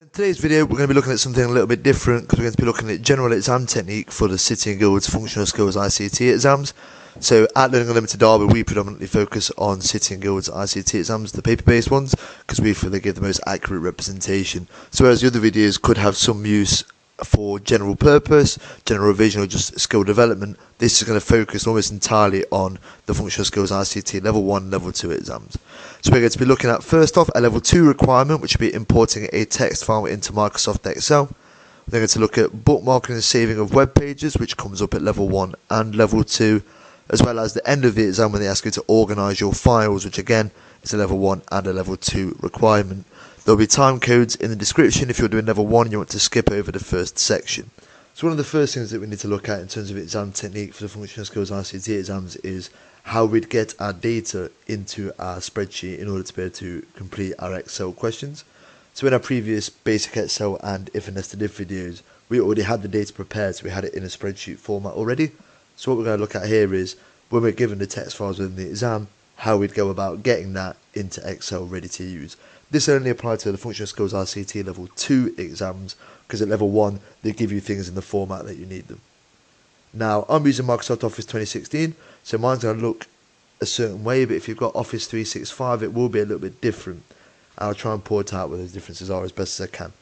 In today's video, we're going to be looking at something a little bit different because we're going to be looking at general exam technique for the City and Guilds Functional Skills ICT exams. So at Learning Unlimited Derby, we predominantly focus on City and Guilds ICT exams, the paper-based ones, because we feel they give the most accurate representation. So whereas the other videos could have some use for general purpose, general revision, or just skill development, this is going to focus almost entirely on the Functional Skills ICT Level 1, Level 2 exams. So we're going to be looking at, first off, a Level 2 requirement, which will be importing a text file into Microsoft Excel. We're going to look at bookmarking and saving of web pages, which comes up at Level 1 and Level 2, as well as the end of the exam when they ask you to organise your files, which again is a Level 1 and a Level 2 requirement. There'll be time codes in the description if you're doing Level 1 and you want to skip over the first section. So one of the first things that we need to look at in terms of exam technique for the Functional Skills ICT exams is how we'd get our data into our spreadsheet in order to be able to complete our Excel questions. So in our previous basic Excel and if and nested if videos, we already had the data prepared, so we had it in a spreadsheet format already. So what we're going to look at here is when we're given the text files within the exam, how we'd go about getting that into Excel ready to use. This only applies to the Functional Skills ICT Level 2 exams, because at Level 1 they give you things in the format that you need them. Now I'm using Microsoft Office 2016, so mine's going to look a certain way, but if you've got Office 365 it will be a little bit different. I'll try and point out where those differences are as best as I can.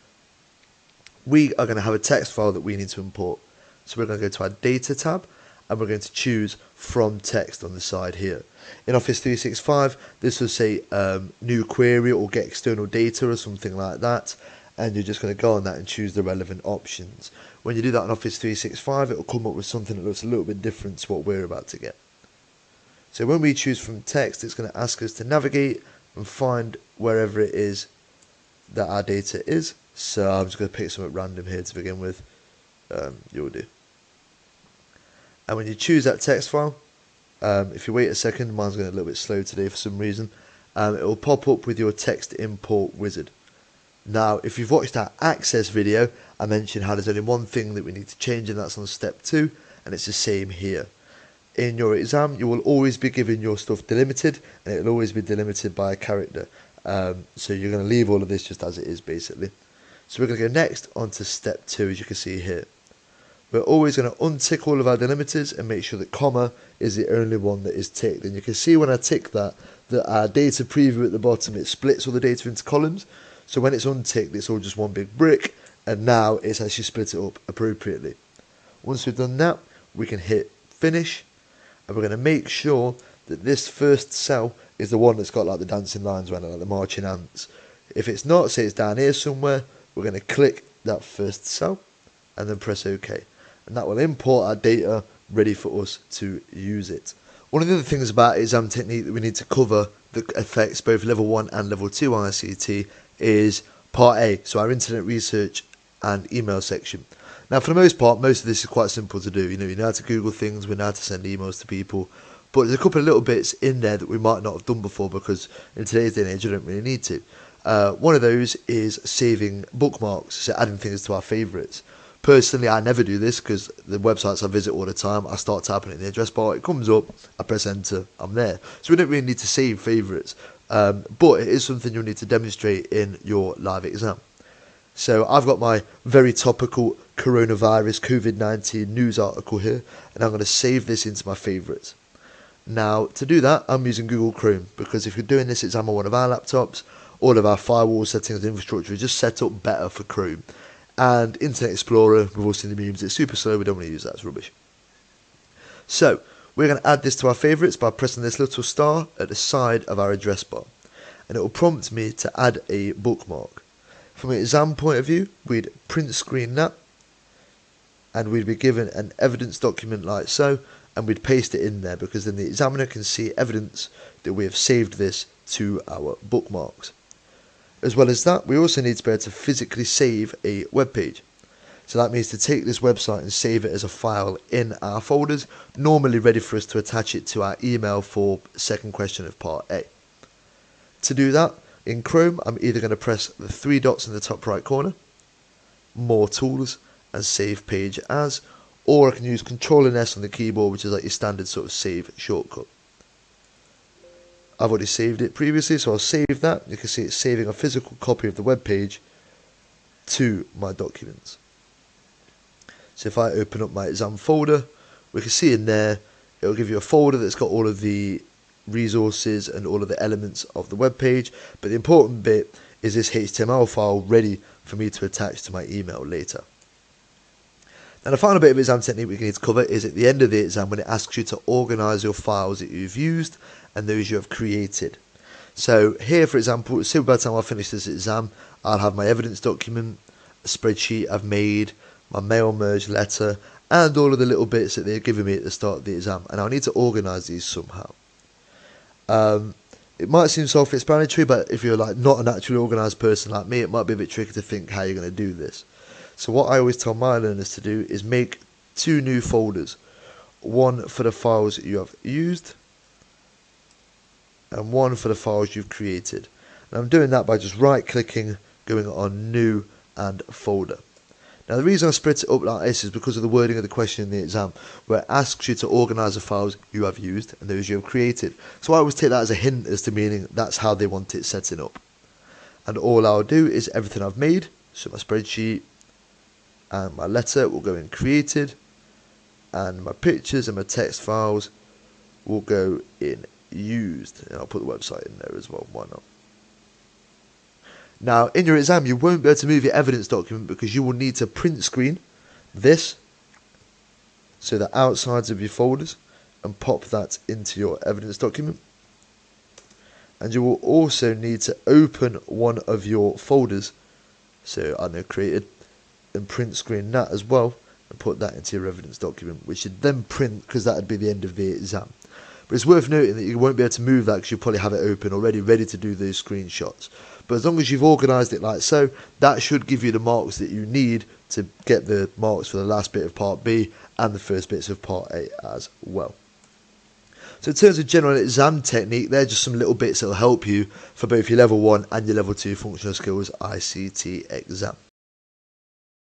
We are going to have a text file that we need to import, so we're going to go to our Data tab and we're going to choose From Text on the side here. In Office 365 this will say New Query or Get External Data or something like that, and you're just going to go on that and choose the relevant options. When you do that in Office 365 it will come up with something that looks a little bit different to what we're about to get. So when we choose From Text, it's going to ask us to navigate and find wherever it is that our data is. So I'm just going to pick something random here to begin with. You'll do. And when you choose that text file, if you wait a second, mine's going a little bit slow today for some reason, it will pop up with your text import wizard. Now, if you've watched our access video, I mentioned how there's only one thing that we need to change, and that's on step 2, and it's the same here. In your exam, you will always be given your stuff delimited, and it will always be delimited by a character. So you're going to leave all of this just as it is, basically. So we're going to go next on to step 2, as you can see here. We're always going to untick all of our delimiters and make sure that comma is the only one that is ticked. And you can see when I tick that our data preview at the bottom, it splits all the data into columns. So when it's unticked, it's all just one big brick, and now it's actually split it up appropriately. Once we've done that, we can hit finish, and we're going to make sure that this first cell is the one that's got like the dancing lines around it, like the marching ants. If it's not, say it's down here somewhere, we're going to click that first cell and then press OK. And that will import our data ready for us to use it. One of the other things about exam technique that we need to cover that affects both Level 1 and Level 2 on ICT is Part A, so our internet research and email section. Now for the most part, most of this is quite simple to do. You know how to Google things, we know how to send emails to people, but there's a couple of little bits in there that we might not have done before because in today's day and age you don't really need to. One of those is saving bookmarks, so adding things to our favourites. Personally, I never do this because the websites I visit all the time, I start typing it in the address bar, it comes up, I press enter, I'm there. So we don't really need to save favourites, but it is something you'll need to demonstrate in your live exam. So I've got my very topical coronavirus COVID-19 news article here, and I'm going to save this into my favourites. Now, to do that, I'm using Google Chrome, because if you're doing this exam on one of our laptops, all of our firewall settings and infrastructure is just set up better for Chrome. And Internet Explorer, we've all seen the memes, it's super slow, we don't want to use that, it's rubbish. So, we're going to add this to our favourites by pressing this little star at the side of our address bar. And it will prompt me to add a bookmark. From an exam point of view, we'd print screen that, and we'd be given an evidence document like so, and we'd paste it in there because then the examiner can see evidence that we have saved this to our bookmarks. As well as that, we also need to be able to physically save a web page. So that means to take this website and save it as a file in our folders, normally ready for us to attach it to our email for second question of part A. To do that, in Chrome, I'm either going to press the 3 dots in the top right corner, More Tools, and Save Page As, or I can use Ctrl and S on the keyboard, which is like your standard sort of save shortcut. I've already saved it previously, so I'll save that. You can see it's saving a physical copy of the web page, to my documents. So if I open up my exam folder, we can see in there, it'll give you a folder that's got all of the resources and all of the elements of the web page. But the important bit is this HTML file ready for me to attach to my email later. Now the final bit of exam technique we need to cover is at the end of the exam when it asks you to organise your files that you've used and those you have created. So here, for example, say by the time I finish this exam, I'll have my evidence document, a spreadsheet I've made, my mail merge letter, and all of the little bits that they're giving me at the start of the exam, and I'll need to organise these somehow. It might seem self-explanatory, but if you're like not a naturally organised person like me, it might be a bit tricky to think how you're going to do this. So what I always tell my learners to do is make 2 new folders, one for the files that you have used and one for the files you've created. And I'm doing that by just right clicking, going on new and folder. Now the reason I split it up like this is because of the wording of the question in the exam, where it asks you to organise the files you have used and those you have created. So I always take that as a hint as to meaning that's how they want it setting up. And all I'll do is everything I've made, so my spreadsheet and my letter will go in created, and my pictures and my text files will go in used. And I'll put the website in there as well, why not? Now, in your exam, you won't be able to move your evidence document because you will need to print screen this, so the outsides of your folders, and pop that into your evidence document. And you will also need to open one of your folders, so I know created, and print screen that as well, and put that into your evidence document, which you'd then print because that would be the end of the exam. But it's worth noting that you won't be able to move that because you'll probably have it open already, ready to do those screenshots. But as long as you've organised it like so, that should give you the marks that you need to get the marks for the last bit of Part B and the first bits of Part A as well. So in terms of general exam technique, they're just some little bits that will help you for both your Level 1 and your Level 2 Functional Skills ICT exam.